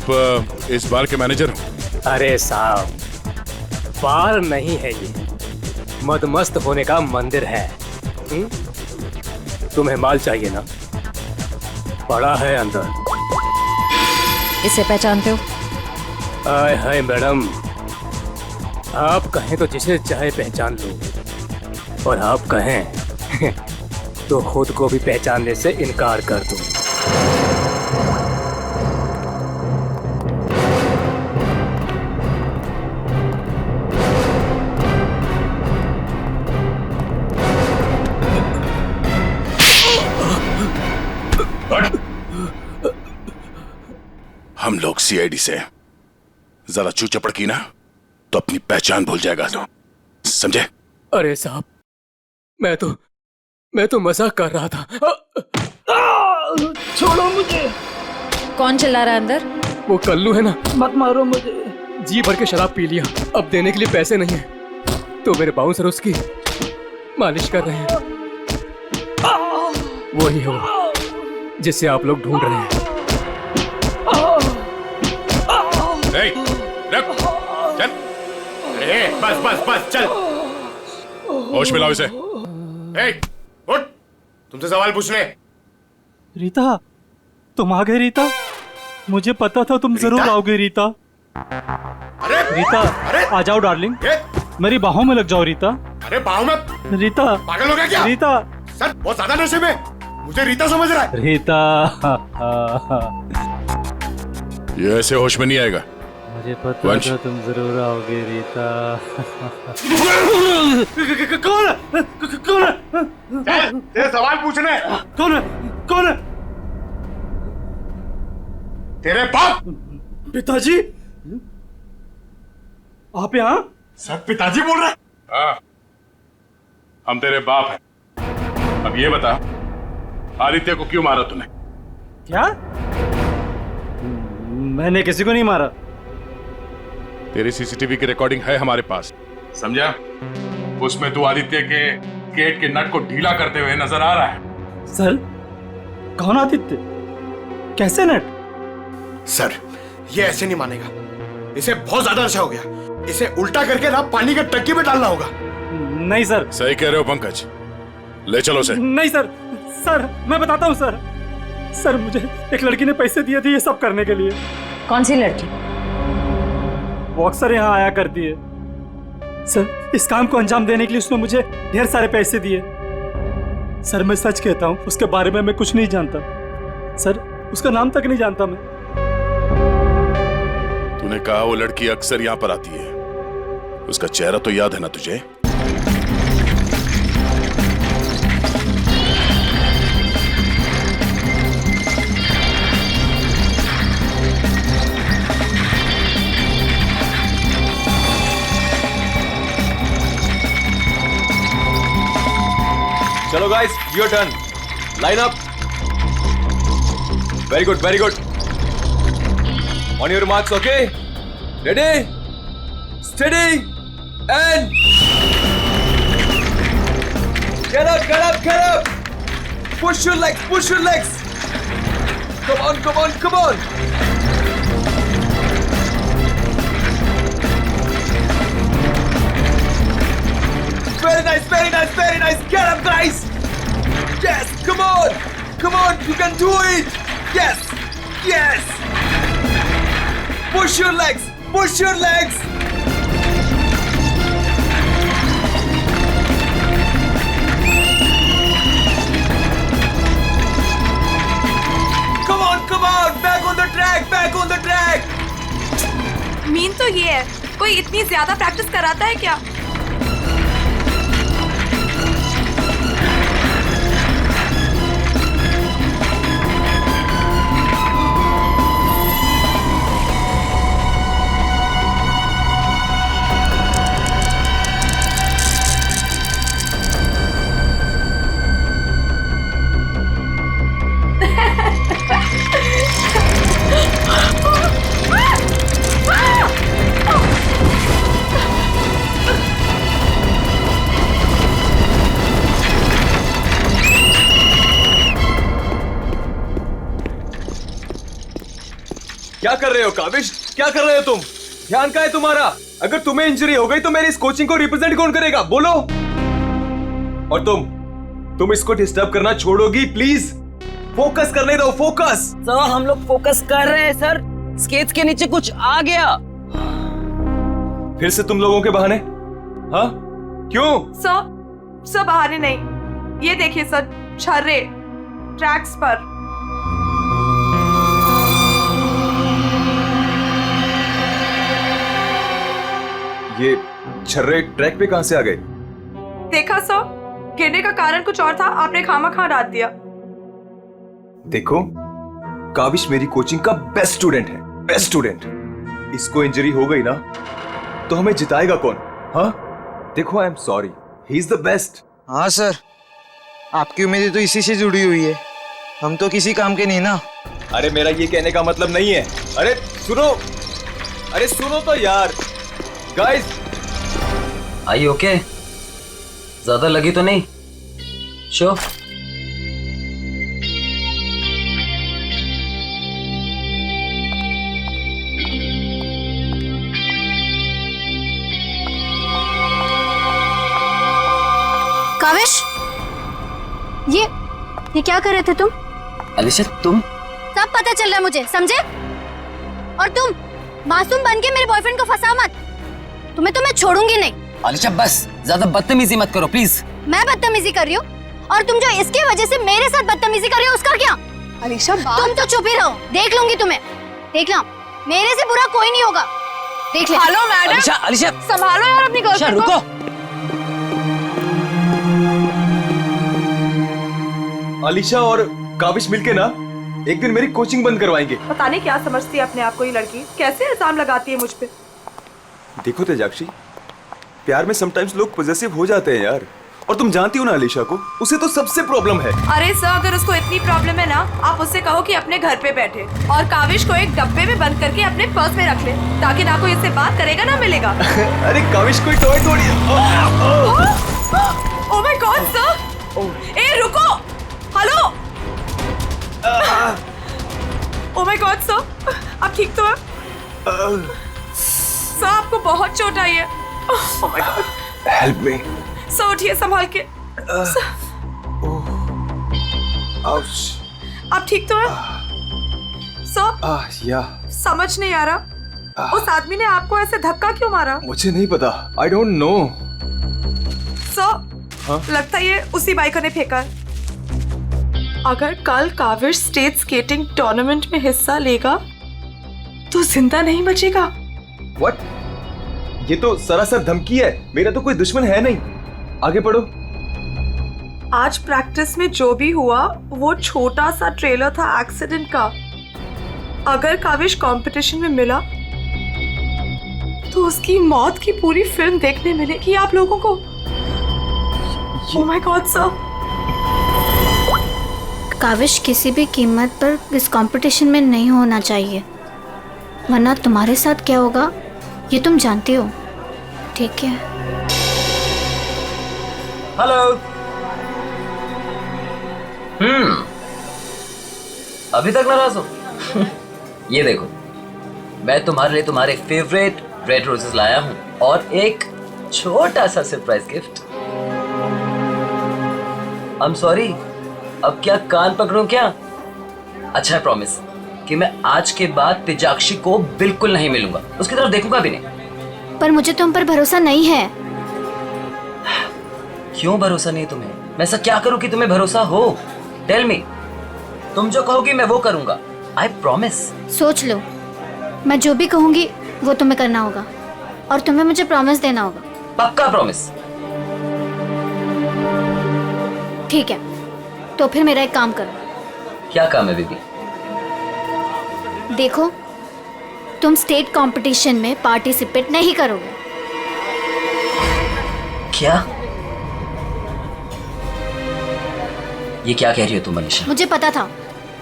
आप इस बार के मैनेजर हो? अरे साहब, बार नहीं है ये, मदमस्त होने का मंदिर है। तुम्हें माल चाहिए ना, पड़ा है अंदर। इसे पहचानते हो? हाय हाय मैडम, आप कहें तो जिसे चाहे पहचान लो, और आप कहें तो खुद को भी पहचानने से इनकार कर दो। हम लोग सीआईडी से जरा चू चपड़ की ना तो अपनी पहचान भूल जाएगा, तो समझे? अरे साहब, मैं तो मजाक कर रहा था। छोड़ो मुझे। कौन चिल्ला रहा है अंदर? वो कल्लू है ना। मत मारो मुझे। जी भर के शराब पी लिया, अब देने के लिए पैसे नहीं है, तो मेरे बाउंसर उसकी मालिश कर रहे हैं। वही है वो जिसे आप लोग ढूंढ रहे हैं। रुक, चल। बस बस बस चल, होश में लाओ इसे। उठ, तुमसे सवाल पूछने। रीता, तुम आ गए रीता? मुझे पता था तुम जरूर आओगे रीता। अरे रीता, अरे आ जाओ डार्लिंग, मेरी बाहों में लग जाओ रीता। अरे बाहों में? रीता पागल हो गया क्या? रीता सर बहुत ज्यादा नशे में, मुझे रीता समझ रहा है। रीता ये ऐसे होश में नहीं आएगा। मुझे पता था तुम जरूर आओगे रीता। कौन है? कौन है? तेरे सवाल पूछने। कौन है? कौन है? तेरे बाप। पिताजी, आप यहाँ? सर पिताजी बोल रहे? हाँ, हम तेरे बाप हैं। अब ये बता, आदित्य को क्यों मारा तूने? क्या? मैंने किसी को नहीं मारा। तेरी सीसीटीवी की रिकॉर्डिंग है हमारे पास, समझा? उसमें तू आदित्य के गेट के नट को ढीला करते हुए नजर आ रहा है। सर, कौन आदित्य? कैसे नट? सर, ये ऐसे नहीं मानेगा, इसे बहुत ज्यादा नशा हो गया, इसे उल्टा करके ना पानी के टंकी में डालना होगा। नहीं सर। सही कह रहे हो पंकज, ले चलो उसे। नहीं सर, सर मैं बताता हूँ सर। सर मुझे एक लड़की ने पैसे दिए थे ये सब करने के लिए। कौन सी लड़की? वो अक्सर यहाँ आया करती है सर। इस काम को अंजाम देने के लिए उसने मुझे ढेर सारे पैसे दिए। सर मैं सच कहता हूँ, उसके बारे में मैं कुछ नहीं जानता सर, उसका नाम तक नहीं जानता मैं। तूने कहा वो लड़की अक्सर यहाँ पर आती है, उसका चेहरा तो याद है ना तुझे? चलो guys, your turn, line up. Very good, very good. On your marks, okay, ready, steady and get up, get up, get up. Push your legs, push your legs. Come on, come on, come on. Very nice, very nice, very nice. Get up, guys. Yes, come on. Come on, you can do it. Yes, yes. Push your legs, push your legs. Come on, back on the track, back on the track. Mean तो ये है, कोई इतनी ज्यादा practice कराता है क्या? क्या कर रहे हो काविश? क्या कर रहे हो तुम? ध्यान कहाँ है तुम्हारा? अगर तुम्हें इंजरी हो गई तो मेरी इस कोचिंग को रिप्रेजेंट कौन करेगा? बोलो। और तुम इसको डिस्टर्ब करना छोड़ोगी प्लीज? फोकस करने दो, फोकस। सर हम लोग फोकस कर रहे हैं सर। स्केट्स के नीचे कुछ आ गया। फिर से तुम लोगों के बहाने? हाँ क्यों? सर बहाने नहीं, ये देखिए सर, छर्रे ट्रैक्स पर। ये छर्रे ट्रैक पे कहां से आ गए? देखा सर, गिरने का कारण कुछ और था, आपने खामा डाल दिया। देखो, काविश मेरी कोचिंग का बेस्ट स्टूडेंट है, बेस्ट स्टूडेंट। इसको इंजरी हो गई ना तो हमें जिताएगा कौन? हाँ देखो, I am sorry, he is the best. हाँ सर, आपकी उम्मीदें तो इसी से जुड़ी हुई है, हम तो किसी काम के नहीं ना। अरे मेरा ये कहने का मतलब नहीं है। अरे सुनो तो यार। गाइस, आई ओके? ज्यादा लगी तो नहीं? शो काविश, ये क्या कर रहे थे तुम? अलीशा तुम? सब पता चल रहा है मुझे, समझे? और तुम मासूम बन के मेरे बॉयफ्रेंड को फंसा मत, तुम्हें तो मैं छोड़ूंगी नहीं। अलीशा बस ज्यादा बदतमीजी मत करो प्लीज। मैं बदतमीजी कर रही हूँ और तुम जो इसकी वजह से मेरे साथ बदतमीजी कर रही हो उसका क्या? अलीशा तुम तो चुप ही रहो, देख लूंगी तुम्हें, देख लो, मेरे से बुरा कोई नहीं होगा, देख ले। हेलो मैडम, अलीशा संभालो यार अपनी गर्लफ्रेंड को। रुको। अलीशा और काविश मिलके ना एक दिन मेरी कोचिंग बंद करवाएंगे। पता नहीं क्या समझती है अपने आप को ये लड़की, कैसे इल्जाम लगाती है मुझ पे। देखो तेजाक्षी, प्यार में समटाइम्स लोग पॉजेसिव हो जाते हैं यार, और तुम जानती हो ना अलीशा को, उसे तो सबसे प्रॉब्लम है। अरे सर, अगर उसको इतनी प्रॉब्लम है ना, आप उससे कहो कि अपने घर पे बैठे और काविश को एक डब्बे में बंद करके अपने पर्स में रख ले, ताकि ना कोई इससे बात करेगा ना मिलेगा। अरे काविश कोई टॉय थोड़ी है। ओह माय गॉड सर, ए रुको, hello. Oh my god sir, आप ठीक तो हैं? सर आपको बहुत चोट आई है। ओह my God, help me. Sir उठिए संभाल के। आप ठीक तो हैं? सर या समझ नहीं आ रहा, उस आदमी ने आपको ऐसे धक्का क्यों मारा? मुझे नहीं पता, आई डोंट नो। सर लगता है ये उसी बाइकर ने फेंका है। अगर कल काविश स्टेट स्केटिंग टूर्नामेंट में हिस्सा लेगा तो जिंदा नहीं बचेगा। व्हाट? ये तो सरासर धमकी है, मेरा तो कोई दुश्मन है नहीं। आगे पढ़ो। आज प्रैक्टिस में जो भी हुआ वो छोटा सा ट्रेलर था एक्सीडेंट का। अगर काविश कंपटीशन में मिला तो उसकी मौत की पूरी फिल्म देखने मिलेगी आप लोगों को। Oh my god sir. Kavish किसी भी कीमत पर इस कंपटीशन में नहीं होना चाहिए, वरना तुम्हारे साथ क्या होगा ये तुम जानती हो, ठीक है? हेलो। अभी तक नाराज हो? ये देखो, मैं तुम्हारे लिए तुम्हारे फेवरेट रेड रोजेस लाया हूँ और एक छोटा सा surprise gift. I am sorry, अब क्या कान पकड़ूं क्या? अच्छा है, प्रॉमिस कि मैं आज के बाद तेजाक्षी को बिल्कुल नहीं मिलूंगा, उसकी तरफ देखूंगा भी नहीं। पर मुझे तुम पर भरोसा नहीं है। क्यों भरोसा नहीं तुम्हें? मैं ऐसा क्या करूं कि तुम्हें भरोसा हो? Tell me. तुम जो कहोगी मैं वो करूंगा, आई प्रॉमिस। सोच लो, मैं जो भी कहूंगी वो तुम्हें करना होगा और तुम्हें मुझे प्रॉमिस देना होगा। पक्का प्रॉमिस? ठीक है, तो फिर मेरा एक काम करो। क्या काम है बेबी? देखो, तुम स्टेट कंपटीशन में पार्टिसिपेट नहीं करोगे। क्या? ये क्या कह रही हो तुम अलीशा? मुझे पता था।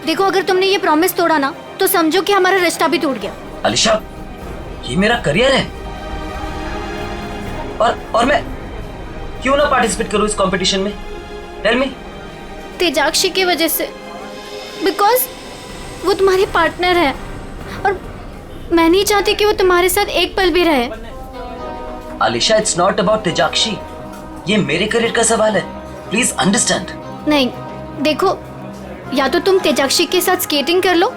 देखो, अगर तुमने ये प्रॉमिस तोड़ा ना तो समझो कि हमारा रिश्ता भी टूट गया। अलीशा, ये मेरा करियर है और मैं क्यों ना पार्टिसिपेट करूं इस कंपटीशन में? Tell me. तेजाक्षी की वजह से, बिकॉज वो तुम्हारी पार्टनर है और मैं नहीं चाहती कि वो तुम्हारे साथ एक पल भी रहे। अलीशा, इट्स नॉट अबाउट तेजाक्षी, ये मेरे करियर का सवाल है, प्लीज अंडरस्टैंड। नहीं देखो, या तो तुम तेजाक्षी के साथ स्केटिंग कर लो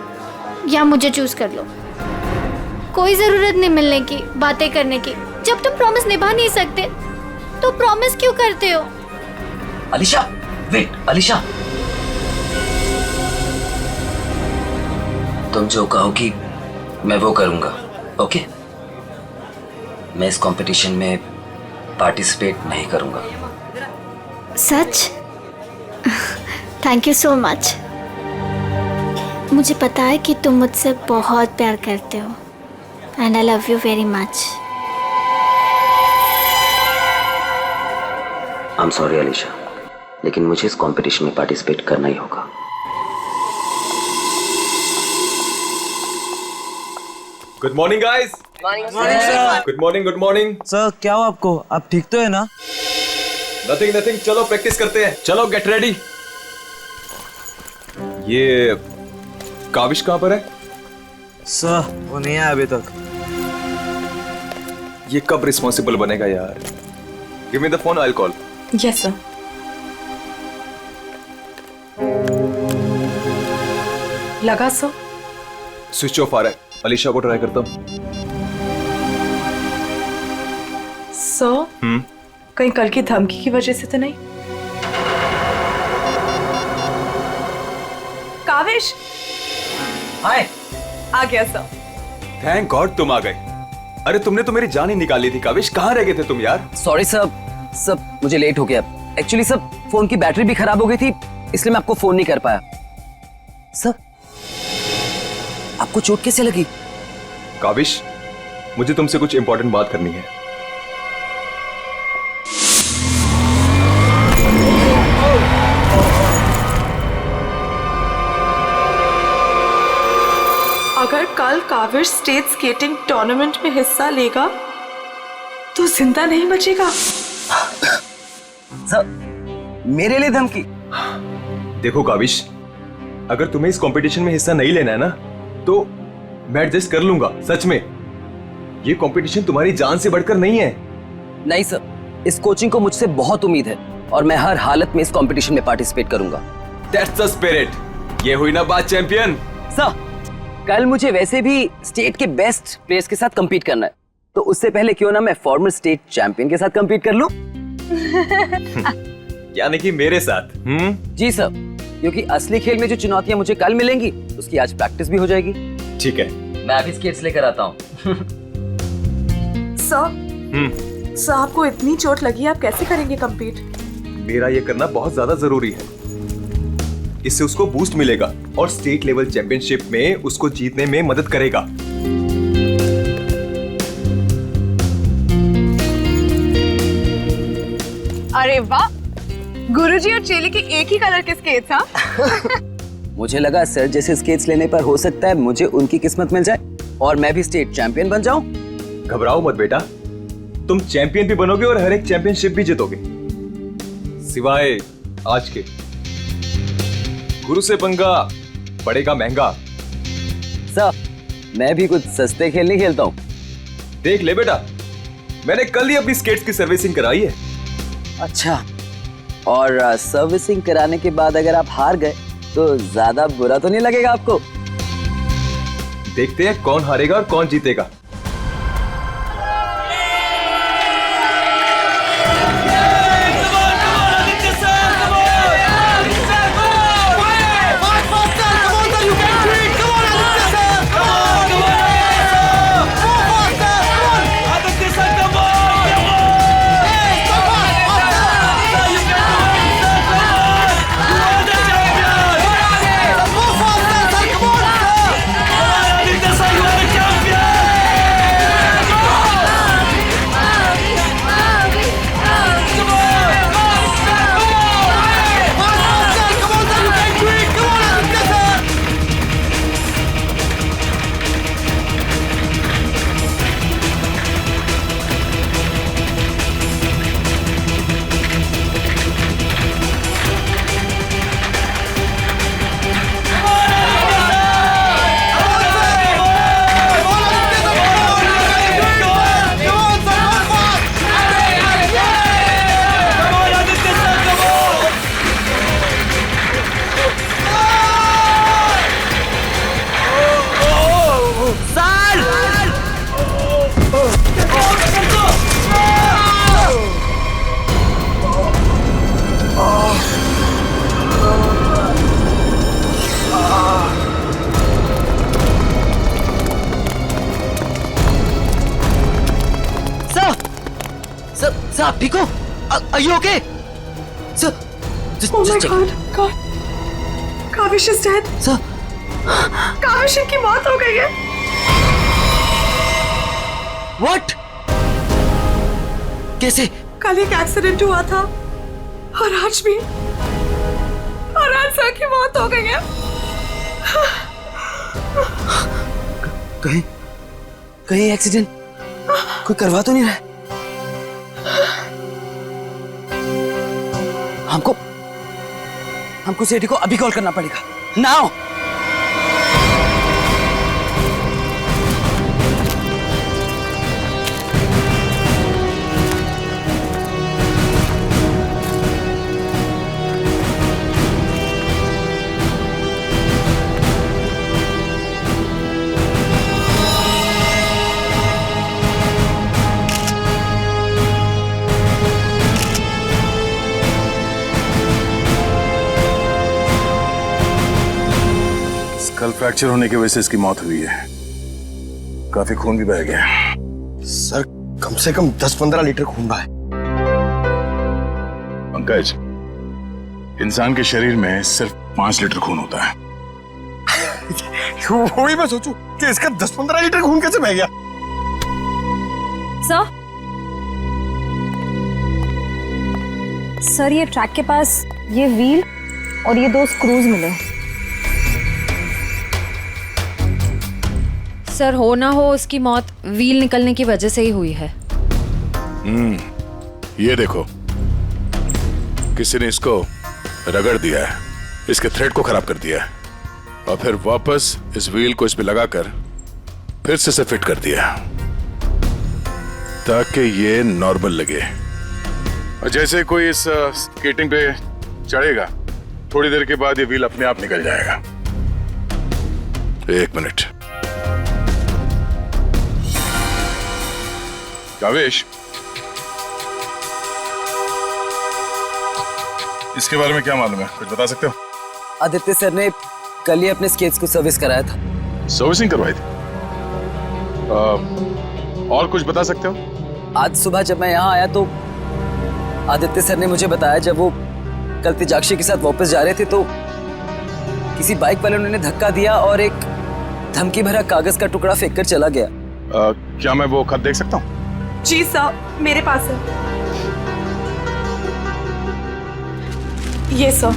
या मुझे चूज कर लो। कोई जरूरत नहीं मिलने की, बातें करने की। जब तुम प्रॉमिस निभा नहीं सकते तो प्रॉमिस क्यों करते हो? अलीशा, वेट अलीशा, तुम जो कहोगी मैं वो करूंगा, ओके? मैं इस कंपटीशन में पार्टिसिपेट नहीं करूंगा। सच? Thank you so much. मुझे पता है कि तुम मुझसे बहुत प्यार करते हो and I love you very much. I am sorry Alisha, लेकिन मुझे इस कंपटीशन में पार्टिसिपेट करना ही होगा। Good morning guys. Morning sir. Good morning, good morning. Sir क्या हो आपको? आप ठीक तो है ना? नथिंग नथिंग, चलो प्रैक्टिस करते हैं, चलो गेट रेडी। ये काविश कहां पर है? सर वो नहीं आया अभी तक। ये कब रिस्पॉन्सिबल बनेगा यार? Give me the phone, I will call. Yes sir. लगा सर? स्विच ऑफ आ रहा है, अलीशा को ट्राई करता हूँ। सर कहीं कल की धमकी की वजह से तो नहीं? काविश हाय। आ गया सर। थैंक गॉड तुम आ गए। अरे तुमने तो मेरी जान ही निकाली थी काविश, कहाँ रह गए थे तुम यार? सॉरी सब मुझे लेट हो गया। एक्चुअली सब फोन की बैटरी भी खराब हो गई थी, इसलिए मैं आपको फोन नहीं कर पाया। सर आपको चोट कैसे लगी? काविश, मुझे तुमसे कुछ इंपॉर्टेंट बात करनी है। अगर कल काविश स्टेट स्केटिंग टूर्नामेंट में हिस्सा लेगा तो जिंदा नहीं बचेगा। सर मेरे लिए धमकी? देखो काविश, अगर तुम्हें इस कंपटीशन में हिस्सा नहीं लेना है ना तो मैं एडजस्ट कर लूंगा। सच में ये कंपटीशन तुम्हारी जान से बढ़कर नहीं है। नहीं सर, इस कोचिंग को मुझसे बहुत उम्मीद है और मैं हर हालत में इस कंपटीशन में पार्टिसिपेट करूंगा। That's the spirit. ये हुई ना बात चैंपियन। सर कल मुझे वैसे भी स्टेट के बेस्ट प्लेयर्स के साथ compete करना है, तो उससे पहले क्यों ना मैं फॉर्मर स्टेट चैंपियन के साथ compete कर लूं? यानी कि मेरे साथ? जी सर, क्योंकि असली खेल में जो चुनौतियां मुझे कल मिलेंगी उसकी आज प्रैक्टिस भी हो जाएगी। ठीक है, मैं अभी स्केट्स लेकर आता हूँ। सर आपको इतनी चोट लगी, आप कैसे करेंगे compete? मेरा ये करना बहुत ज्यादा जरूरी है। इससे उसको बूस्ट मिलेगा और स्टेट लेवल चैंपियनशिप में उसको जीतने में मदद करेगा। अरे वाह, गुरुजी और चेले के एक ही कलर के स्केट्स। हाँ मुझे लगा सर जैसे स्केट्स लेने पर हो सकता है मुझे उनकी किस्मत मिल जाए और मैं भी स्टेट चैंपियन बन जाऊं। घबराओ मत बेटा, तुम चैंपियन भी बनोगे और हर एक चैंपियनशिप भी जीतोगे, सिवाय आज के। गुरु से पंगा पड़ेगा महंगा। सर मैं भी कुछ सस्ते खेल नहीं खेलता हूँ। देख ले बेटा, मैंने कल ही अपनी स्केट्स की सर्विसिंग कराई है। अच्छा, और सर्विसिंग कराने के बाद अगर आप हार गए तो ज्यादा बुरा तो नहीं लगेगा आपको? देखते हैं कौन हारेगा और कौन जीतेगा। सर आप ठीक हो? Are you okay? Sir, Oh my God. Kaavish is dead. Sir. Kaavish की मौत हो गई है. What? कैसे? कल एक एक्सीडेंट हुआ था और आज भी, और आज सर की मौत हो गई है. कहीं एक्सीडेंट कोई करवा तो नहीं रहा है? हमको सेठी को अभी कॉल करना पड़ेगा. नाउ. कल फ्रैक्चर होने की वजह से इसकी मौत हुई है. काफी खून भी बह गया. सर कम से कम 10-15 लीटर खून बहा है. पंकज, इंसान के शरीर में सिर्फ 5 लीटर खून होता है. वही मैं सोचूं कि इसका 10-15 लीटर खून कैसे बह गया. सर, ये ट्रैक के पास ये व्हील और ये 2 स्क्रूज मिले. सर, हो ना हो उसकी मौत व्हील निकलने की वजह से ही हुई है. ये देखो, किसी ने इसको रगड़ दिया है, इसके थ्रेड को खराब कर दिया है और फिर वापस इस व्हील को इस पे लगाकर फिर से फिट कर दिया ताकि ये नॉर्मल लगे. और जैसे कोई इस स्केटिंग पे चढ़ेगा, थोड़ी देर के बाद ये व्हील अपने आप निकल जाएगा. 1 मिनट. कावेश, इसके बारे में क्या मालूम है? कुछ बता सकते हो? आदित्य सर ने कल ही अपने स्केट्स को सर्विस कराया था. सर्विसिंग करवाई थी? और कुछ बता सकते हो? आज सुबह जब मैं यहाँ आया तो आदित्य सर ने मुझे बताया, जब वो कल तेजाक्षी के साथ वापस जा रहे थे तो किसी बाइक वाले ने उन्हें धक्का दिया और एक धमकी भरा कागज का टुकड़ा फेंक कर चला गया. क्या मैं वो खत देख सकता हूँ? जी सर, मेरे पास है. ये सर.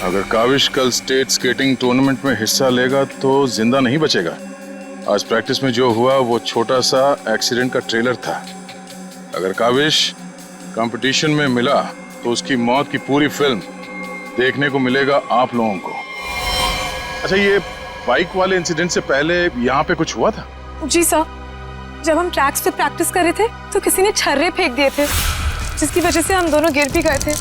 अगर काविश कल स्टेट स्केटिंग टूर्नामेंट में हिस्सा लेगा तो जिंदा नहीं बचेगा. आज प्रैक्टिस में जो हुआ वो छोटा सा एक्सीडेंट का ट्रेलर था. अगर काविश कंपटीशन में मिला तो उसकी मौत की पूरी फिल्म देखने को मिलेगा आप लोगों को. अच्छा, ये बाइक वाले इंसिडेंट से पहले यहाँ पे कुछ हुआ था? जी सर, जब हम ट्रैक्स पे प्रैक्टिस कर रहे थे तो किसी ने छर्रे फेंक दिए थे, जिसकी वजह से हम दोनों गिर भी गए थे.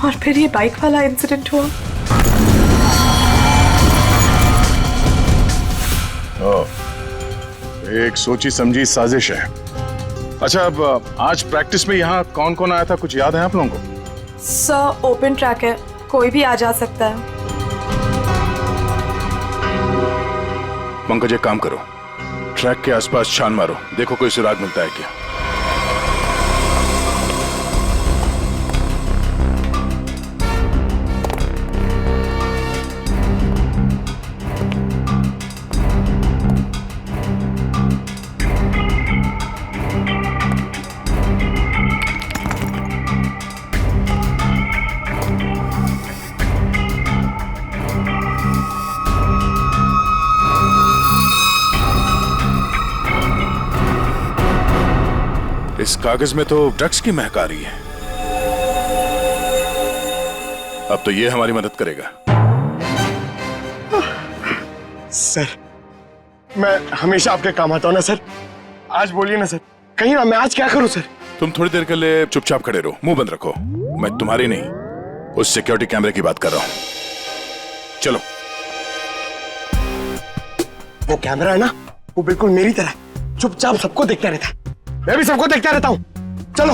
और फिर ये बाइक वाला इंसिडेंट हुआ. एक सोची समझी साजिश है. अच्छा, अब आज प्रैक्टिस में यहाँ कौन कौन आया था, कुछ याद है आप लोगों को? सर, ओपन ट्रैक है, कोई भी आ जा सकता है. पंकज, एक काम करो, ट्रैक के आसपास छान मारो, देखो कोई सुराग मिलता है क्या. इस कागज में तो ड्रग्स की महक आ रही है. अब तो ये हमारी मदद करेगा. सर, मैं हमेशा आपके काम आता हूँ ना सर. आज बोलिए ना सर, कहीं ना मैं आज क्या करूँ सर? तुम थोड़ी देर के लिए चुपचाप खड़े रहो, मुंह बंद रखो. मैं तुम्हारी नहीं, उस सिक्योरिटी कैमरे की बात कर रहा हूँ. चलो. वो कैमरा है ना, वो बिल्कुल मेरी तरह चुपचाप सबको देखता रहता है. मैं भी सबको देखता रहता हूँ. चलो.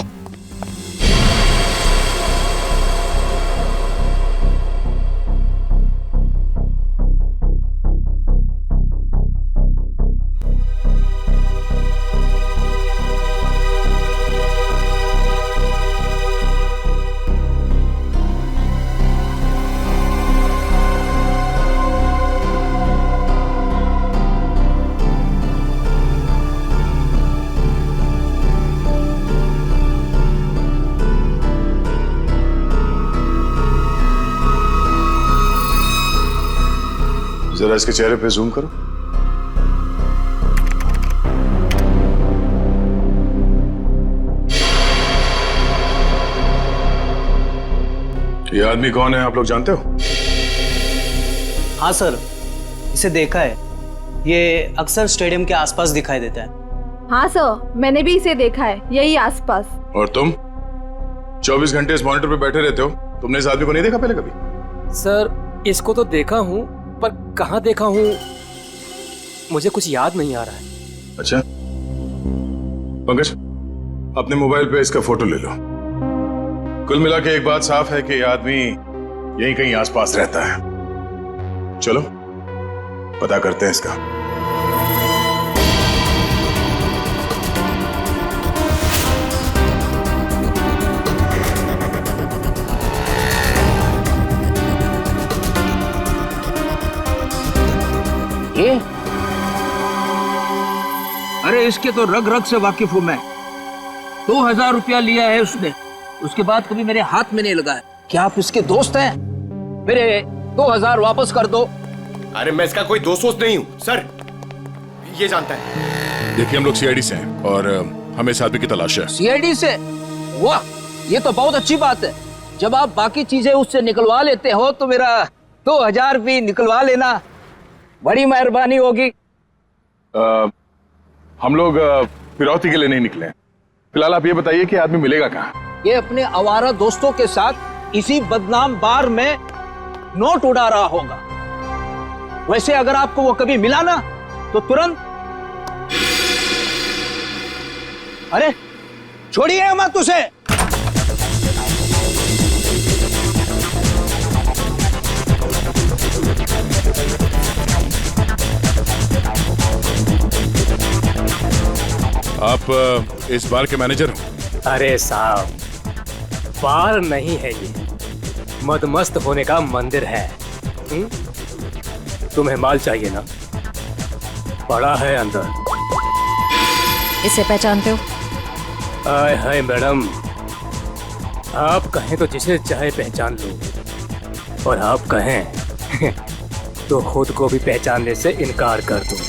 जरा इसके चेहरे पे जूम करो। ये आदमी कौन है, आप लोग जानते हो? हाँ सर, इसे देखा है। ये अक्सर स्टेडियम के आसपास दिखाई देता है। हाँ सर, मैंने भी इसे देखा है यही आसपास। और तुम 24 घंटे इस मॉनिटर पे बैठे रहते हो, तुमने इस आदमी को नहीं देखा पहले कभी? सर इसको तो देखा हूँ, पर कहाँ देखा हूँ मुझे कुछ याद नहीं आ रहा है। अच्छा पंकज, अपने मोबाइल पे इसका फोटो ले लो। कुल मिला के एक बात साफ है कि यह आदमी यहीं कहीं आसपास रहता है। चलो पता करते हैं इसका। ये? अरे इसके तो रग रग से वाकिफ हूं मैं। 2000 रुपया लिया है उसने, उसके बाद कभी मेरे हाथ में नहीं लगा है। क्या आप इसके दोस्त हैं? मेरे 2000 वापस कर दो। अरे मैं इसका कोई दोस्त वोस्त नहीं हूँ सर, ये जानता है। देखिए हम लोग सीआईडी से हैं और हमें इस आदमी की तलाश है। सीआईडी से? वाह, ये तो बहुत अच्छी बात है। जब आप बाकी चीजें उससे निकलवा लेते हो तो मेरा 2000 भी निकलवा लेना, बड़ी मेहरबानी होगी। हम लोग फिरौती के लिए नहीं निकले हैं। फिलहाल आप ये बताइए कि आदमी मिलेगा कहाँ? ये अपने आवारा दोस्तों के साथ इसी बदनाम बार में नोट उड़ा रहा होगा। वैसे अगर आपको वो कभी मिला ना तो तुरंत, अरे छोड़िए मत उसे। आप इस बार के मैनेजर हो? अरे साहब, बार नहीं है ये, मदमस्त होने का मंदिर है। तुम्हें माल चाहिए ना, पड़ा है अंदर। इसे पहचानते हो? आय हाय मैडम, आप कहें तो जिसे चाहे पहचान लो, और आप कहें तो खुद को भी पहचानने से इनकार कर दो।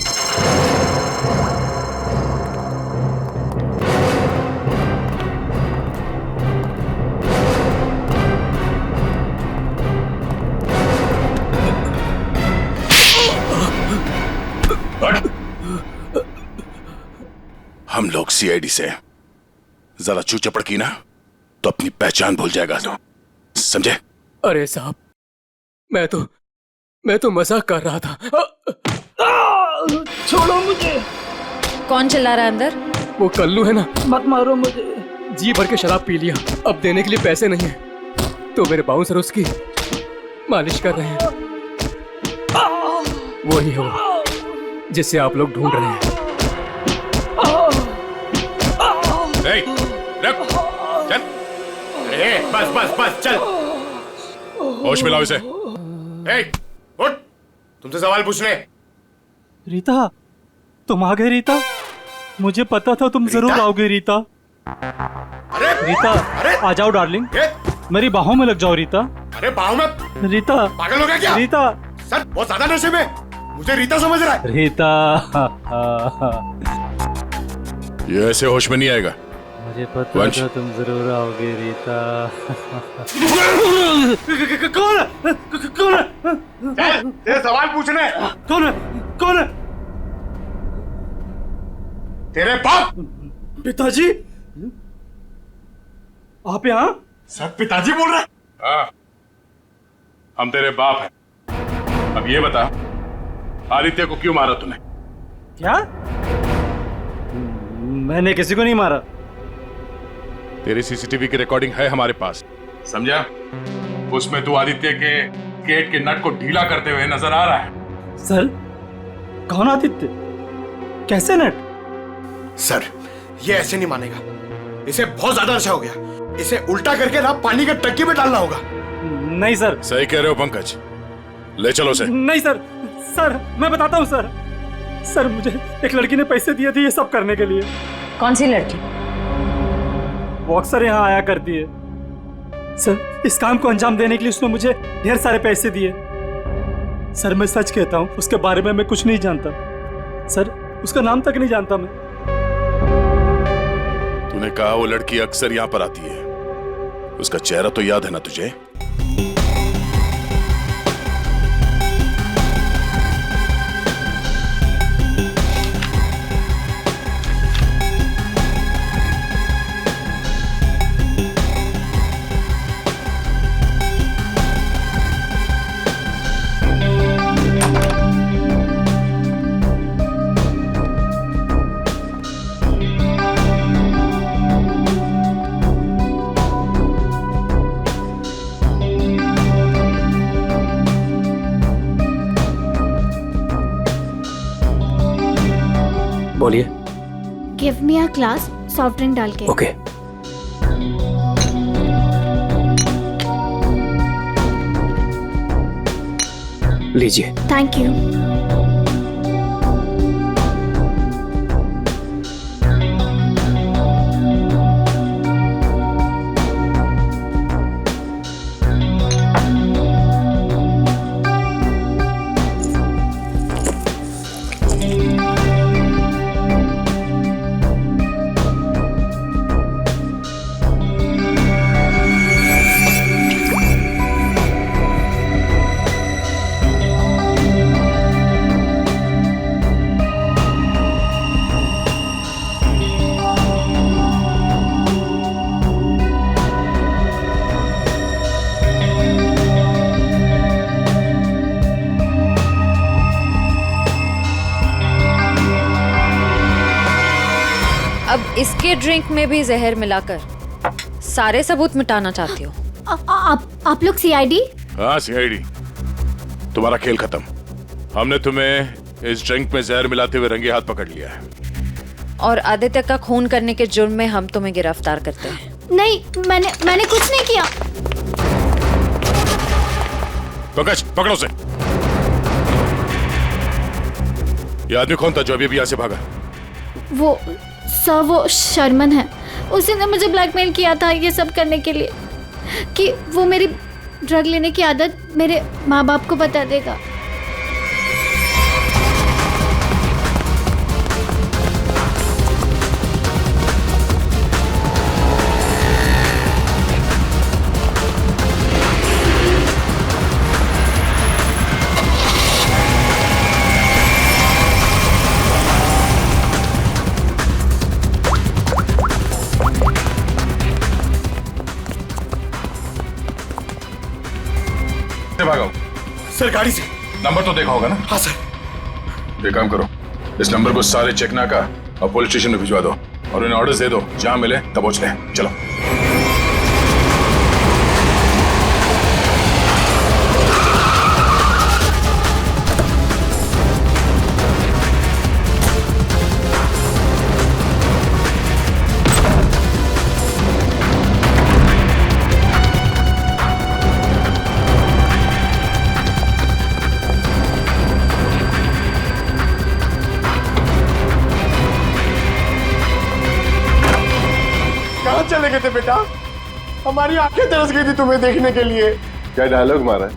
हम लोग सीआईडी से, जरा चू चपड़ की ना तो अपनी पहचान भूल जाएगा तो, समझे? अरे साहब, मैं तो मजाक कर रहा था। छोड़ो मुझे। कौन चिल्ला रहा है अंदर? वो कल्लू है ना, मत मारो मुझे। जी भर के शराब पी लिया, अब देने के लिए पैसे नहीं है, तो मेरे बाउंसर उसकी मालिश कर रहे हैं। वही हो जिसे आप लोग ढूंढ रहे हैं। चल, बस बस बस चल, होश मिलाओ इसे। उठ, तुमसे सवाल पूछने। रीता, तुम आ गए रीता? मुझे पता था तुम जरूर आओगे रीता। अरे रीता, अरे आ जाओ डार्लिंग, मेरी बाहों में लग जाओ रीता। अरे बाहों में? रीता पागल हो गया क्या? रीता, सर बहुत ज्यादा नशे में, मुझे रीता समझ रहा है। रीता ये ऐसे होश में नहीं आएगा। मुझे पता वंश। था तुम जरूर आओगे रीता। कौन है? कौन है? चल, तेरे सवाल पूछने। कौन है? कौन है? तेरे बाप। पिताजी, आप यहाँ? सर पिताजी बोल रहे हैं? हाँ, हम तेरे बाप हैं। अब ये बता, आदित्य को क्यों मारा तूने? क्या? मैंने किसी को नहीं मारा। तेरी सीसीटीवी की रिकॉर्डिंग है हमारे पास, समझा? उसमें तू आदित्य के गेट के नट को ढीला करते हुए नजर आ रहा है। सर, कौन आदित्य? कैसे नट? सर ये ऐसे नहीं मानेगा, इसे बहुत ज्यादा नशा हो गया। इसे उल्टा करके ना पानी के टंकी में डालना होगा। नहीं सर। सही कह रहे हो पंकज, ले चलो उसे। नहीं सर, सर मैं बताता हूँ सर। सर मुझे एक लड़की ने पैसे दिए थे ये सब करने के लिए। कौन सी लड़की? वो अक्सर यहाँ आया करती है। सर इस काम को अंजाम देने के लिए उसने मुझे ढेर सारे पैसे दिए। सर मैं सच कहता हूँ, उसके बारे में मैं कुछ नहीं जानता सर, उसका नाम तक नहीं जानता मैं। तूने कहा वो लड़की अक्सर यहाँ पर आती है, उसका चेहरा तो याद है ना तुझे? बोलिए। Give me a glass soft drink डाल के। ओके। लीजिए। Thank you. अब इसके ड्रिंक में भी जहर मिलाकर सारे सबूत मिटाना चाहती हो? आप लोग सीआईडी? हाँ सीआईडी। तुम्हारा खेल खत्म। हमने तुम्हें इस ड्रिंक में जहर मिलाते हुए रंगे हाथ पकड़ लिया है और आदित्य का खून करने के जुर्म में हम तुम्हें गिरफ्तार करते हैं। नहीं, मैंने कुछ नहीं किया। पंकज पकड़ो उसे। ये आदमी कौन था जो अभी यहाँ से भागा? वो सर, वो शर्मन है। उसने मुझे ब्लैकमेल किया था ये सब करने के लिए कि वो मेरी ड्रग लेने की आदत मेरे माँ बाप को बता देगा। भागो सर, गाड़ी से। नंबर तो देखा होगा ना? हाँ सर। एक काम करो, इस नंबर को सारे चेकना का और पुलिस स्टेशन में भिजवा दो और उन्हें ऑर्डर्स दे दो, जहां मिले तब पहुंच ले। चलो। चले गए थे बेटा? हमारी आंखें तरस गई थी तुम्हें देखने के लिए। क्या डायलॉग मारा है?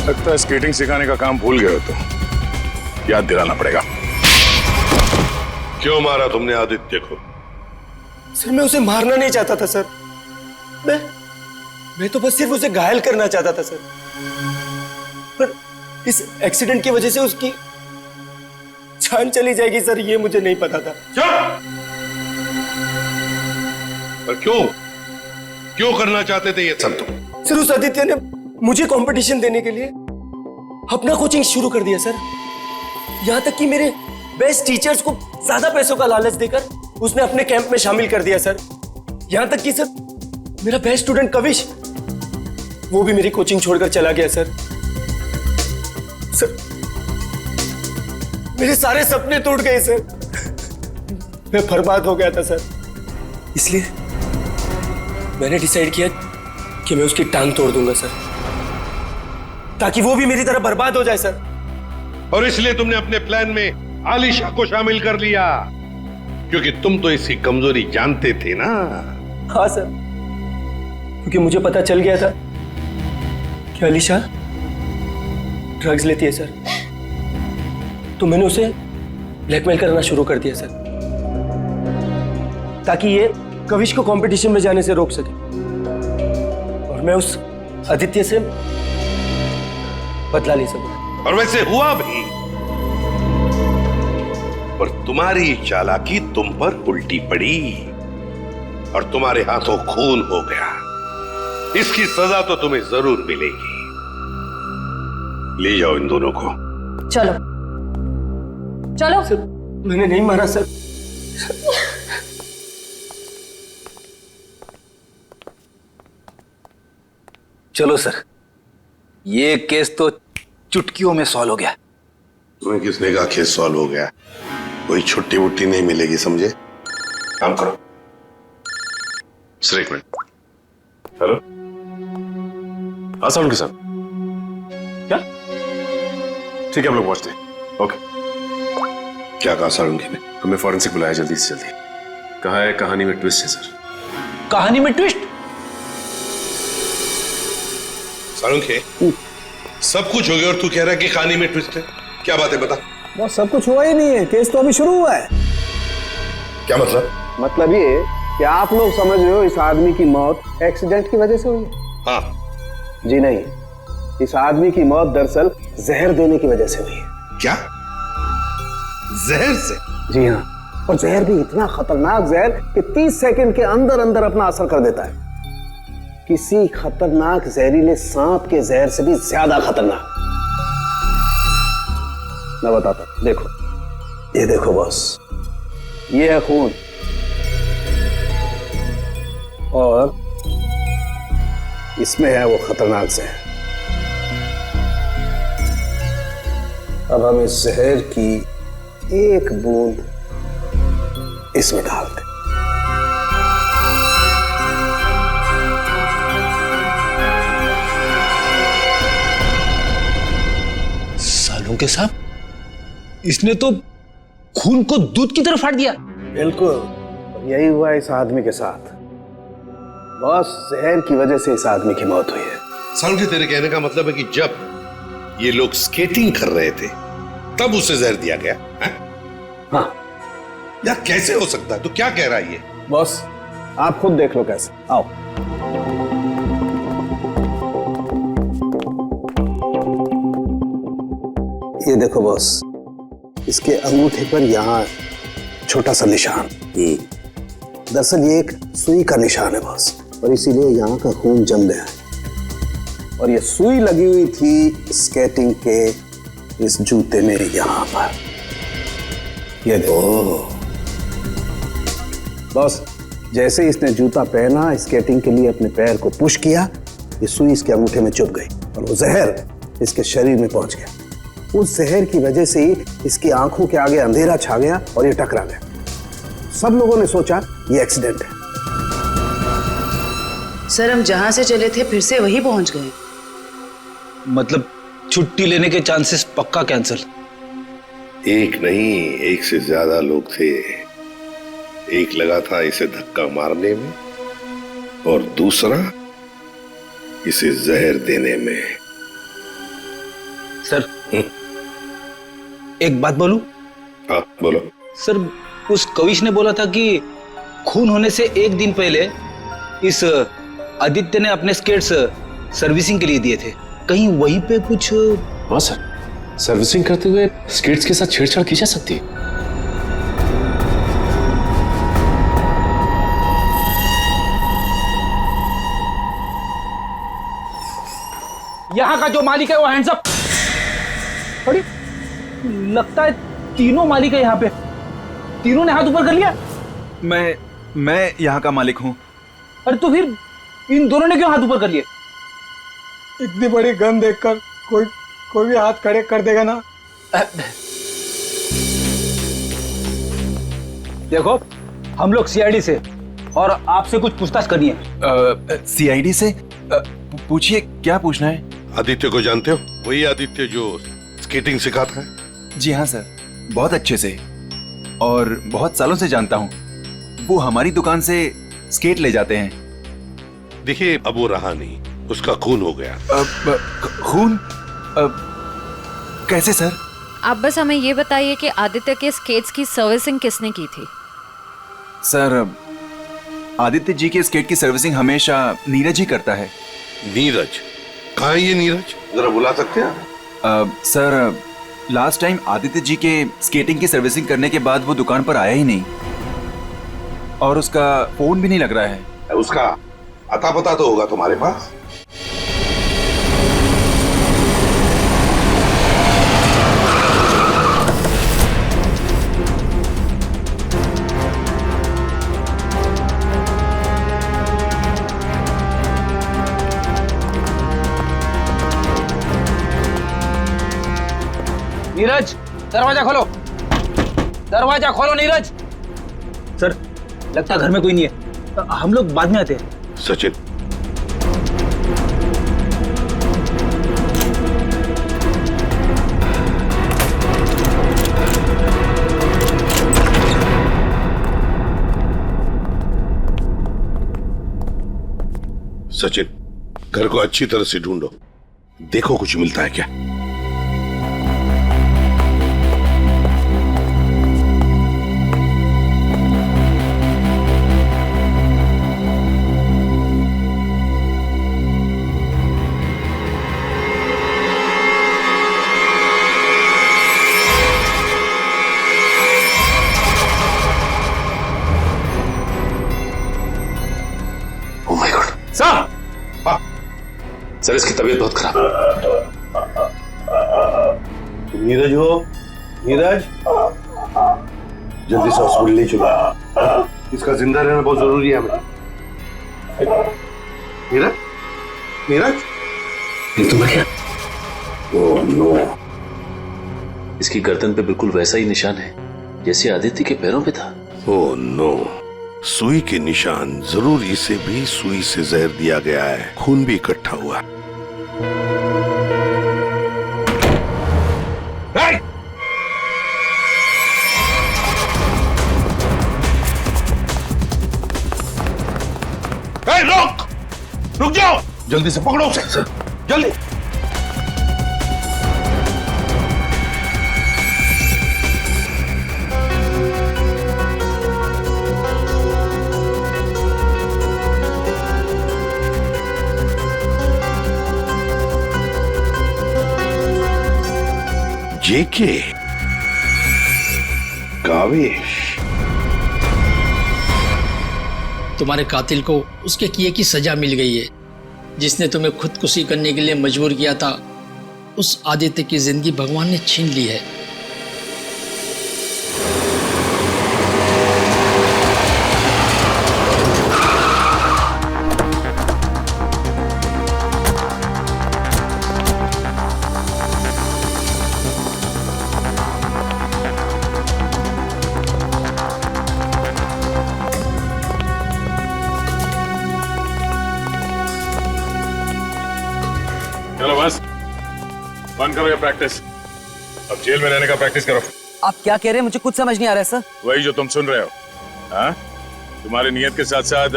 लगता है स्केटिंग सिखाने का काम भूल गए हो तो याद दिलाना पड़ेगा। क्यों मारा तुमने आदित्य को? सर मैं उसे मारना नहीं चाहता था सर, मैं तो बस सिर्फ उसे घायल करना चाहता था सर, पर इस एक्सीडेंट की वजह से उसकी जान चली जाएगी सर, ये मुझे नहीं पता था। पर क्यों करना चाहते थे ये सब तुम? सर उस आदित्य ने मुझे कंपटीशन देने के लिए अपना कोचिंग शुरू कर दिया सर। यहां तक कि मेरे बेस्ट टीचर्स को ज्यादा पैसों का लालच देकर उसने अपने कैंप में शामिल कर दिया सर। यहां तक कि सर मेरा बेस्ट स्टूडेंट कविश, वो भी मेरी कोचिंग छोड़कर चला गया सर। सर मेरे सारे सपने टूट गए सर, मैं बर्बाद हो गया था सर। इसलिए मैंने डिसाइड किया कि मैं उसकी टांग तोड़ दूंगा सर, ताकि वो भी मेरी तरह बर्बाद हो जाए सर। और इसलिए तुमने अपने प्लान में आलिशा को शामिल कर लिया, क्योंकि तुम तो इसकी कमजोरी जानते थे ना। हाँ सर, क्योंकि मुझे पता चल गया था कि आलिशा ड्रग्स लेती है सर, तो मैंने उसे ब्लैकमेल करना शुरू कर दिया सर, ताकि ये कविश को कंपटीशन में जाने से रोक सके और मैं उस आदित्य से बदला ले सकूं। और वैसे हुआ भी, पर तुम्हारी चालाकी तुम पर उल्टी पड़ी और तुम्हारे हाथों खून हो गया। इसकी सजा तो तुम्हें जरूर मिलेगी। ले जाओ इन दोनों को। चलो चलो। सर, मैंने नहीं मारा सर। चलो सर, ये केस तो चुटकियों में सॉल्व हो गया। तुम्हें किसने कहा केस सॉल्व हो गया? कोई छुट्टी वुट्टी नहीं मिलेगी, समझे? काम करो। सर एक मिनट। हेलो, हाँ साउंड के साथ क्या? ठीक है, हम लोग पहुंचते हैं। ओके। क्या कहा सारुंगी ने? हमें फॉरेंसिक बुलाया जल्दी से जल्दी। कहा है कहानी में ट्विस्ट है सर। कहानी में ट्विस्ट? सारुंगी, सब कुछ हो गया और तू कह रहा है कि कहानी में ट्विस्ट है? क्या बात है, बता। बस सब कुछ हुआ ही नहीं है, केस तो अभी शुरू हुआ है। क्या मतलब? मतलब ये कि आप लोग समझ रहे हो इस आदमी की मौत एक्सीडेंट की वजह से हुई है। हाँ। जी नहीं, इस आदमी की मौत दरअसल जहर देने की वजह से हुई है। क्या? जहर से? जी हाँ, और जहर भी इतना खतरनाक जहर कि 30 सेकंड के अंदर अंदर अपना असर कर देता है। किसी खतरनाक जहरीले सांप के जहर से भी ज्यादा खतरनाक। मैं बताता हूं, देखो, ये देखो बॉस, ये है खून और इसमें है वो खतरनाक जहर। अब हम इस जहर की एक बूंद इसमें डालते। सालों के साथ इसने तो खून को दूध की तरह फाड़ दिया। बिल्कुल, यही हुआ इस आदमी के साथ। बस जहर की वजह से इस आदमी की मौत हुई है। सारुंगी, तेरे कहने का मतलब है कि जब ये लोग स्केटिंग कर रहे थे तब उसे जहर दिया गया है? हाँ। यार कैसे हो सकता है? तू क्या कह रहा है ये? बॉस आप खुद देख लो कैसे। आओ। ये देखो बॉस, इसके अंगूठे पर यहाँ छोटा सा निशान। दरअसल ये एक सुई का निशान है बॉस, और इसीलिए यहाँ का खून जम गया है। और ये सुई लगी हुई थी स्केटिंग के इस जूते में यहाँ पर। ये देखो बॉस, जैसे इसने जूता पहना, स्केटिंग के लिए अपने पैर को पुश किया, ये सुई इसके अंगूठे में चुभ गई और वो जहर इसके शरीर में पहुंच गया। उस जहर की वजह से ही इसकी आंखों के आगे अंधेरा छा गया और ये टकरा गया। सब लोगों ने सोचा ये एक्सीडेंट है। सर, हम जहां से चले थे फिर से वही पहुंच गए। मतलब छुट्टी लेने के चांसेस पक्का कैंसिल? एक नहीं, एक से ज्यादा लोग थे। एक लगा था इसे धक्का मारने में और दूसरा इसे जहर देने में। सर, एक बात बोलूं? हाँ बोलो। सर, उस कविश ने बोला था कि खून होने से एक दिन पहले इस आदित्य ने अपने स्केट्स सर्विसिंग के लिए दिए थे। कहीं वहीं पे कुछ? हाँ सर, सर्विसिंग करते हुए स्केट्स के साथ छेड़छाड़ की जा सकती है। यहाँ का जो मालिक है वो हैंड्स अप। अरे लगता है तीनों मालिक है यहाँ पे। तीनों ने हाथ ऊपर कर लिया। मैं यहाँ का मालिक हूँ। अरे तो फिर इन दोनों ने क्यों हाथ ऊपर कर लिए? इतनी बड़ी गन देखकर कोई भी हाथ खड़े कर देगा ना। देखो, हम लोग सीआईडी से और आपसे कुछ पूछताछ करनी है। सीआईडी से? पूछिए, क्या पूछना है? आदित्य को जानते हो? वही आदित्य जो स्केटिंग सिखाता है? जी हाँ सर। बहुत अच्छे से और बहुत सालों से जानता हूँ। वो हमारी दुकान से स्केट ले जाते हैं। देखिए अब वो रहा नहीं, उसका खून हो गया। खून? कैसे सर? आप बस हमें ये बताइए कि आदित्य के स्केट्स की सर्विसिंग किसने की थी? सर, आदित्य जी के स्केट की सर्विसिंग हमेशा नीरज ही करता है। नीरज? कहाँ है ये नीरज? जरा बुला सकते हैं? Sir, last time Aditya ji के स्केटिंग की सर्विसिंग करने के बाद वो दुकान पर आया ही नहीं और उसका फोन भी नहीं लग रहा है। उसका अता पता तो होगा तुम्हारे पास? नीरज, दरवाजा खोलो, दरवाजा खोलो नीरज। सर, लगता घर में कोई नहीं है, हम लोग बाद में आते हैं। सचिन, सचिन, घर को अच्छी तरह से ढूंढो, देखो कुछ मिलता है क्या। सर, इसकी तबीयत बहुत खराब है। नीरज हो? नीरज, जल्दी से हॉस्पिटल ले चलो, इसका जिंदा रहना बहुत जरूरी है हमें। नीरज, नीरज, ये तो क्या? ओह नो, इसकी गर्दन पे बिल्कुल वैसा ही निशान है जैसे आदित्य के पैरों पे था। ओह नो, सुई के निशान, जरूर इसे भी सुई से जहर दिया गया है, खून भी इकट्ठा हुआ। रुक, रुक जाओ, जल्दी से पकड़ो उसे, जल्दी। जेके, कावेश, तुम्हारे कातिल को उसके किए की सजा मिल गई है। जिसने तुम्हें खुदकुशी करने के लिए मजबूर किया था, उस आदित्य की जिंदगी भगवान ने छीन ली है। चलो बस बंद करो ये प्रैक्टिस, अब जेल में रहने का प्रैक्टिस करो। आप क्या कह रहे हैं? मुझे कुछ समझ नहीं आ रहा है सर। वही जो तुम सुन रहे हो। हाँ, तुम्हारी नियत के साथ साथ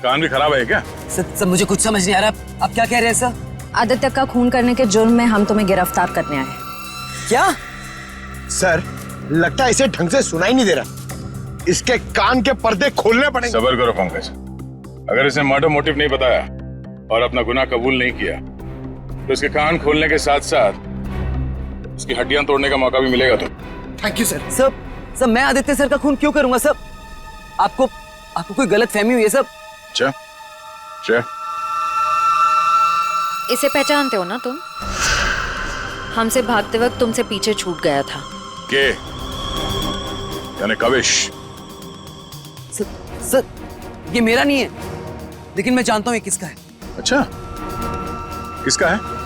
कान भी खराब है क्या? सर, मुझे कुछ समझ नहीं आ रहा। आप क्या कह रहे हैं सर? आदित्य का खून करने के जुर्म में हम तुम्हें गिरफ्तार करने आए। क्या? सर, लगता है इसे ढंग से सुनाई नहीं दे रहा, इसके कान के पर्दे खोलने पड़ेंगे। सब्र करो पंकज, अगर इसने मर्डर मोटिव नहीं बताया और अपना गुनाह कबूल नहीं किया तो इसके कान खोलने के साथ साथ इसकी हड्डियां तोड़ने का मौका भी मिलेगा। तो थैंक यू सर। सर, मैं आदित्य सर का खून क्यों करूंगा सर? आपको कोई गलत फहमी हुई है सब। अच्छा, इसे पहचानते हो ना तुम? हमसे भागते वक्त तुमसे पीछे छूट गया था। के यानी कावेश? सर, ये मेरा नहीं है, लेकिन मैं जानता हूँ ये किसका है। अच्छा, किसका है?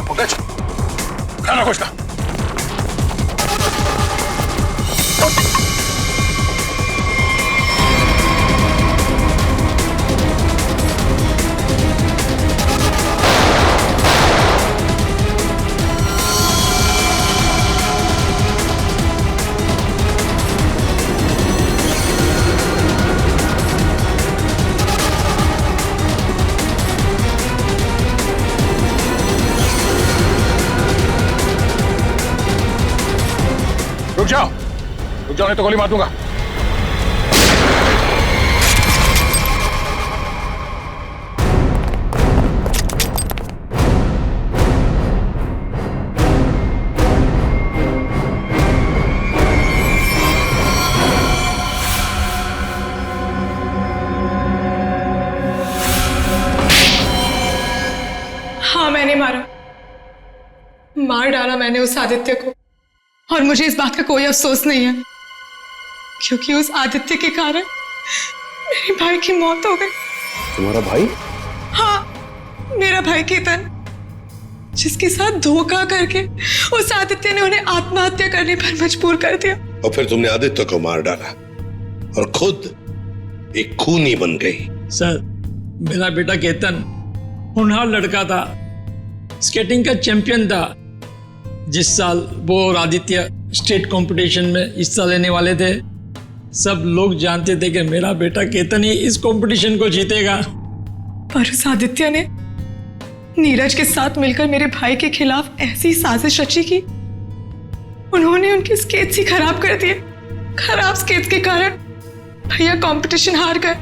पंकज, खाना खोजना। जाओ नहीं तो गोली मार दूंगा। हाँ, मैंने मार डाला मैंने उस आदित्य को, और मुझे इस बात का कोई अफसोस नहीं है, क्योंकि उस आदित्य के कारण मेरे भाई की मौत हो गई। तुम्हारा भाई? हाँ, मेरा भाई केतन, जिसके साथ धोखा करके उस आदित्य ने उन्हें आत्महत्या करने पर मजबूर कर दिया। और फिर तुमने आदित्य को मार डाला और खुद एक खूनी बन गई। सर, मेरा बेटा केतन होनहार लड़का था, स्केटिंग का चैंपियन था। जिस साल वो और आदित्य स्टेट कंपटीशन में हिस्सा लेने वाले थे, सब लोग जानते थे कि मेरा बेटा केतन ही इस कंपटीशन को जीतेगा। पर उस आदित्य ने नीरज के साथ मिलकर मेरे भाई के खिलाफ ऐसी साजिश रची कि उन्होंने उनके स्केट्स ही खराब कर दिए। खराब स्केट्स के कारण भैया कंपटीशन हार गए।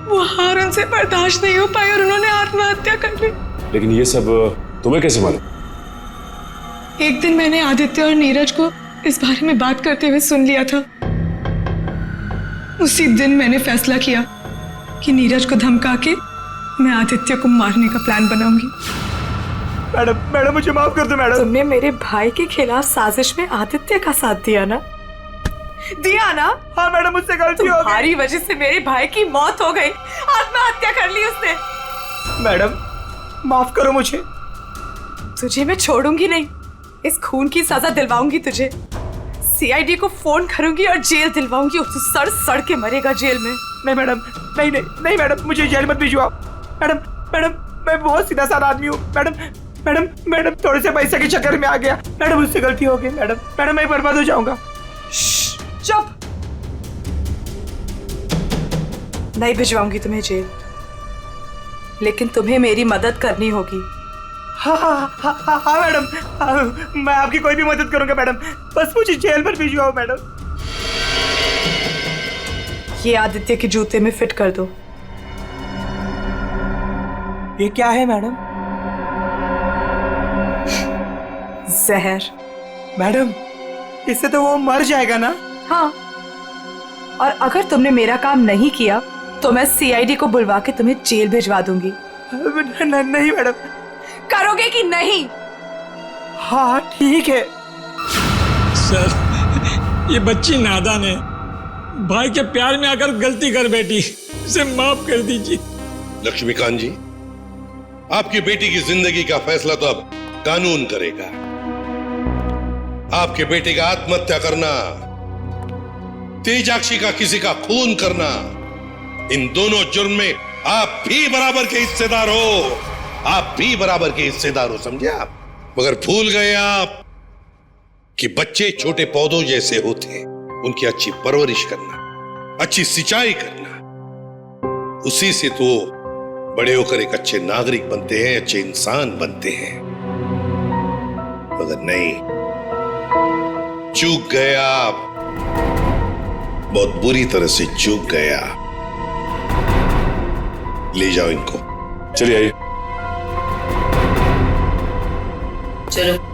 वो हार उनसे बर्दाश्त नहीं हो पाई और उन्होंने आत्महत्या कर ली। लेकिन ये सब तुम्हें कैसे मालूम? एक दिन मैंने आदित्य और नीरज को इस बारे में बात करते हुए सुन लिया था। उसी दिन मैंने फैसला किया कि नीरज को धमका के मैं आदित्य को मारने का प्लान बनाऊंगी। मैडम मुझे माफ कर दो मैडम। तुमने मेरे भाई के खिलाफ साजिश में आदित्य का साथ दिया ना? हाँ मैडम, मुझसे गलती हो गई। तुम्हारी वजह से मेरे भाई की मौत हो गई, आत्महत्या कर ली उसने। मैडम माफ करो मुझे। तुझे मैं छोड़ूंगी नहीं, इस खून की सजा दिलवाऊंगी तुझे। सीआईडी को फोन करूंगी और जेल दिलवाऊंगी। तू सड़ सड़ के मरेगा जेल में। नहीं मैडम, नहीं मैडम, मुझे जेल मत भिजवाओ। मैडम मैं बहुत सीधा साधा आदमी हूँ। मैडम थोड़े से पैसे के चक्कर में आ गया। मैडम मुझसे गलती हो गई। मैडम मैं बर्बाद हो जाऊंगा। चुप, नहीं भिजवाऊंगी तुम्हें जेल, लेकिन तुम्हें मेरी मदद करनी होगी। हाँ मैडम, मैं आपकी कोई भी मदद करूंगा मैडम, बस मुझे जेल पर भिजवाओ मैडम। ये आदित्य के जूते में फिट कर दो। ये क्या है मैडम? जहर। मैडम इससे तो वो मर जाएगा ना? हाँ, और अगर तुमने मेरा काम नहीं किया तो मैं सीआईडी को बुलवा के तुम्हें जेल भिजवा दूंगी। नहीं मैडम। करोगे कि नहीं? हाँ ठीक है। सर, ये बच्ची नादान है, भाई के प्यार में आकर गलती कर बैठी, इसे माफ कर दीजिए। लक्ष्मीकांत जी, आपकी बेटी की जिंदगी का फैसला तो अब कानून करेगा। आपके बेटे का आत्महत्या करना, तेजाक्षी का किसी का खून करना, इन दोनों जुर्म में आप भी बराबर के हिस्सेदार हो। आप भी बराबर के हिस्सेदार हो, समझे आप? मगर भूल गए आप कि बच्चे छोटे पौधों जैसे होते हैं। उनकी अच्छी परवरिश करना, अच्छी सिंचाई करना, उसी से तो बड़े होकर एक अच्छे नागरिक बनते हैं, अच्छे इंसान बनते हैं। मगर नहीं, चूक गए आप, बहुत बुरी तरह से चूक गया। ले जाओ इनको। चलिए आइए। चलो।